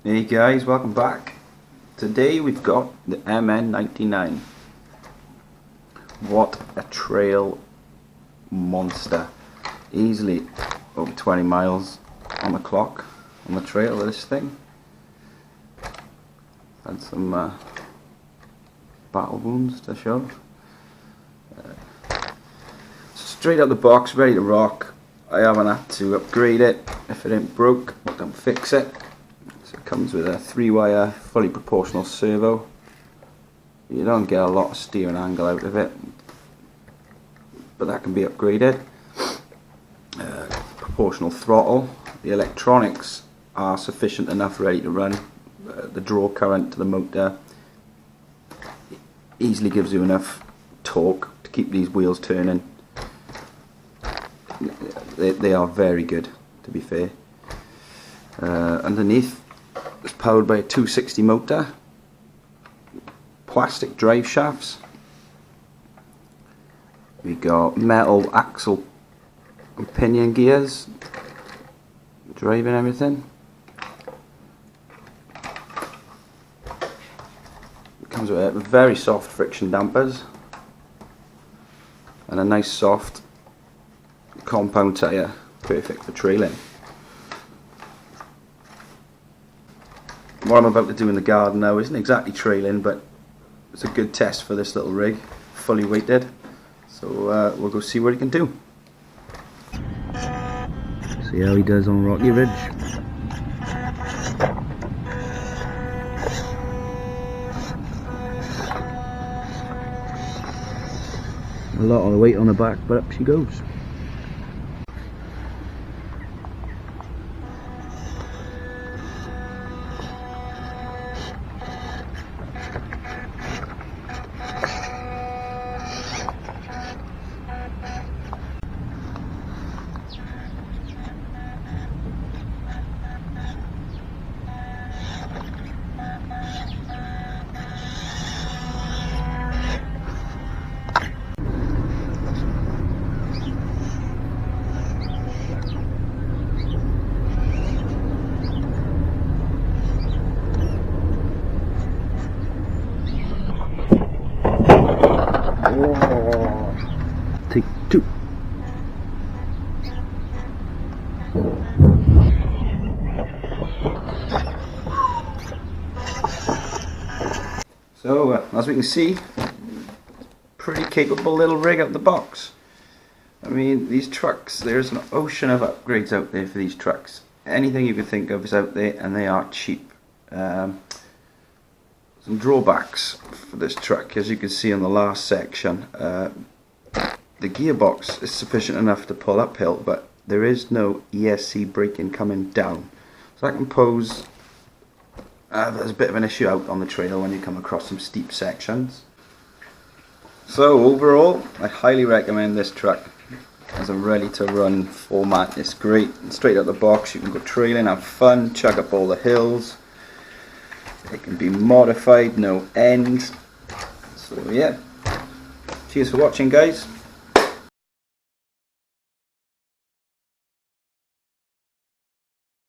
Hey guys, welcome back. Today we've got the MN99. What a trail monster. Easily over 20 miles on the clock on the trail of this thing. Had some battle wounds to show. Straight out the box, ready to rock. I haven't had to upgrade it. If it ain't broke, I don't fix it. So it comes with a 3-wire fully proportional servo. You don't get a lot of steering angle out of it, but that can be upgraded. Proportional throttle. The electronics are sufficient enough, ready to run. The draw current to the motor easily gives you enough torque to keep these wheels turning. They are very good, to be fair. Underneath, it's powered by a 260 motor, plastic drive shafts. We got metal axle and pinion gears, driving everything. It comes with very soft friction dampers and a nice soft compound tyre, perfect for trailing. What I'm about to do in the garden now isn't exactly trailing, but it's a good test for this little rig, fully weighted. So we'll go see what he can do. See how he does on Rocky Ridge. A lot of weight on the back, but up she goes. Take two. So, as we can see, pretty capable little rig out the box. I mean, these trucks, there's an ocean of upgrades out there for these trucks. Anything you can think of is out there, and they are cheap. Some drawbacks for this truck, as you can see on the last section. The gearbox is sufficient enough to pull uphill, but there is no ESC braking coming down. So that can pose there's a bit of an issue out on the trail when you come across some steep sections. So overall, I highly recommend this truck as a ready to run format. It's great, straight out the box. You can go trailing, have fun, chug up all the hills. It can be modified, no end. So yeah, cheers for watching guys.